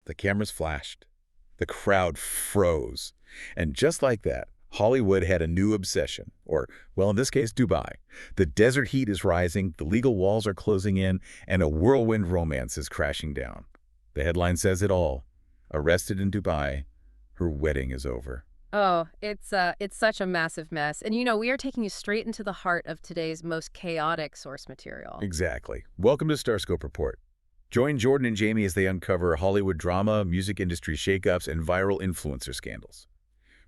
The cameras flashed. The crowd froze. And just like that, Hollywood had a new obsession, or, well, in this case, Dubai. The desert heat is rising, the legal walls are closing in, and a whirlwind romance is crashing down. The headline says it all. Arrested in Dubai, her wedding is over. Oh, it's such a massive mess. And we are taking you straight into the heart of today's most chaotic source material. Exactly. Welcome to Starscope Report. Join Jordan and Jamie as they uncover Hollywood drama, music industry shakeups, and viral influencer scandals.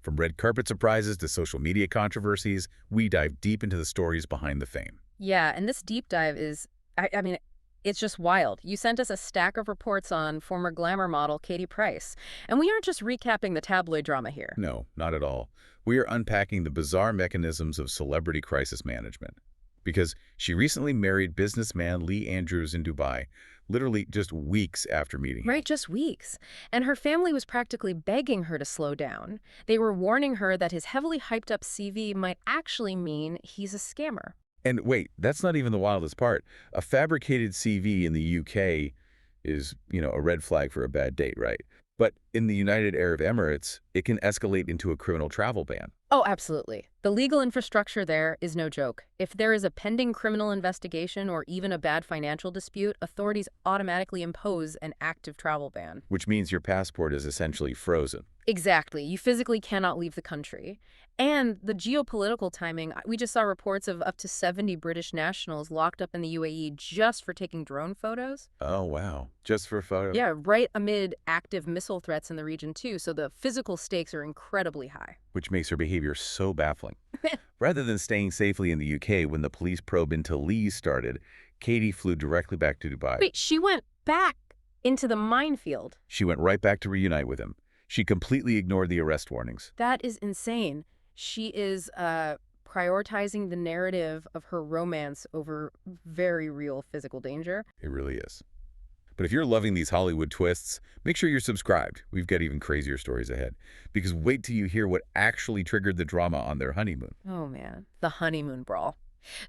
From red carpet surprises to social media controversies, we dive deep into the stories behind the fame. Yeah, and this deep dive is, I mean, it's just wild. You sent us a stack of reports on former glamour model Katie Price. And we aren't just recapping the tabloid drama here. No, not at all. We are unpacking the bizarre mechanisms of celebrity crisis management. Because she recently married businessman Lee Andrews in Dubai, literally just weeks after meeting him. Right, just weeks. And her family was practically begging her to slow down. They were warning her that his heavily hyped-up CV might actually mean he's a scammer. And wait, that's not even the wildest part. A fabricated CV in the UK is, a red flag for a bad date, right? But in the United Arab Emirates, it can escalate into a criminal travel ban. Oh, absolutely. The legal infrastructure there is no joke. If there is a pending criminal investigation or even a bad financial dispute, authorities automatically impose an active travel ban. Which means your passport is essentially frozen. Exactly. You physically cannot leave the country. And the geopolitical timing, we just saw reports of up to 70 British nationals locked up in the UAE just for taking drone photos. Oh, wow. Just for a photo? Yeah, right amid active missile threats in the region, too. So the physical stakes are incredibly high. Which makes her behavior so baffling. Rather than staying safely in the UK when the police probe into Lee started, Katie flew directly back to Dubai. Wait, she went back into the minefield? She went right back to reunite with him. She completely ignored the arrest warnings. That is insane. She is prioritizing the narrative of her romance over very real physical danger. It really is. But if you're loving these Hollywood twists, make sure you're subscribed. We've got even crazier stories ahead. Because wait till you hear what actually triggered the drama on their honeymoon. Oh, man. The honeymoon brawl.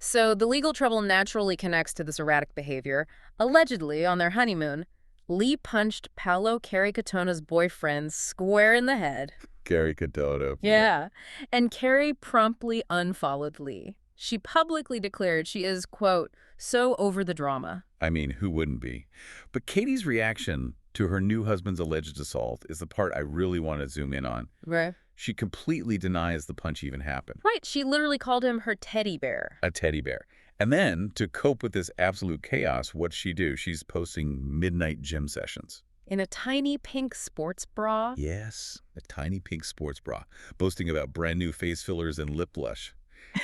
So the legal trouble naturally connects to this erratic behavior. Allegedly, on their honeymoon, Lee punched Paolo Caricatona's boyfriend square in the head. Caricatona. Yeah. And Carrie promptly unfollowed Lee. She publicly declared she is, quote, so over the drama. I mean, who wouldn't be? But Katie's reaction to her new husband's alleged assault is the part I really want to zoom in on. Right. She completely denies the punch even happened. Right. She literally called him her teddy bear. A teddy bear. And then, to cope with this absolute chaos, what'd she do? She's posting midnight gym sessions. In a tiny pink sports bra? Yes, a tiny pink sports bra, boasting about brand new face fillers and lip blush,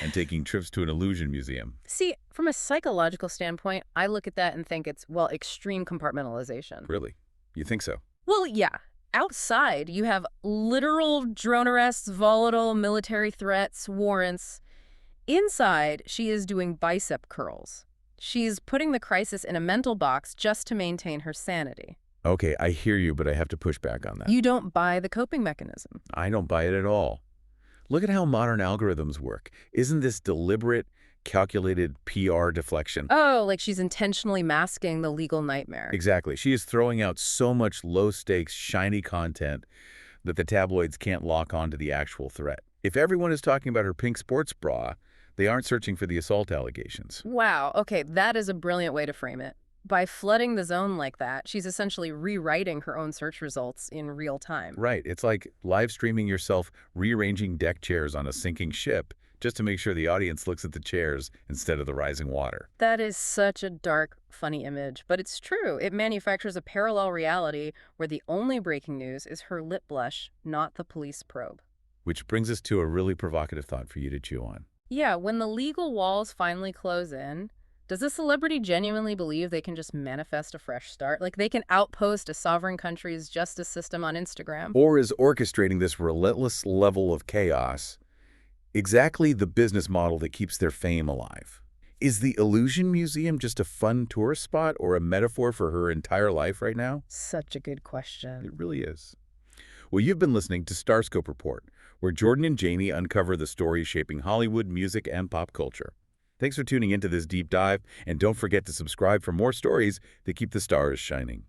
and taking trips to an illusion museum. See, from a psychological standpoint, I look at that and think it's, well, extreme compartmentalization. Really? You think so? Well, yeah. Outside, you have literal drone arrests, volatile military threats, warrants. Inside, she is doing bicep curls. She's putting the crisis in a mental box just to maintain her sanity. Okay, I hear you, but I have to push back on that. You don't buy the coping mechanism. I don't buy it at all. Look at how modern algorithms work. Isn't this deliberate, calculated PR deflection? Oh, like she's intentionally masking the legal nightmare. Exactly. She is throwing out so much low-stakes, shiny content that the tabloids can't lock on to the actual threat. If everyone is talking about her pink sports bra, they aren't searching for the assault allegations. Wow, okay, that is a brilliant way to frame it. By flooding the zone like that, she's essentially rewriting her own search results in real time. Right. It's like live streaming yourself rearranging deck chairs on a sinking ship just to make sure the audience looks at the chairs instead of the rising water. That is such a dark, funny image, but it's true. It manufactures a parallel reality where the only breaking news is her lip blush, not the police probe. Which brings us to a really provocative thought for you to chew on. Yeah, when the legal walls finally close in, does a celebrity genuinely believe they can just manifest a fresh start? Like they can outpost a sovereign country's justice system on Instagram? Or is orchestrating this relentless level of chaos exactly the business model that keeps their fame alive? Is the Illusion Museum just a fun tourist spot or a metaphor for her entire life right now? Such a good question. It really is. Well, you've been listening to Starscope Report, where Jordan and Jamie uncover the stories shaping Hollywood, music, and pop culture. Thanks for tuning into this deep dive, and don't forget to subscribe for more stories that keep the stars shining.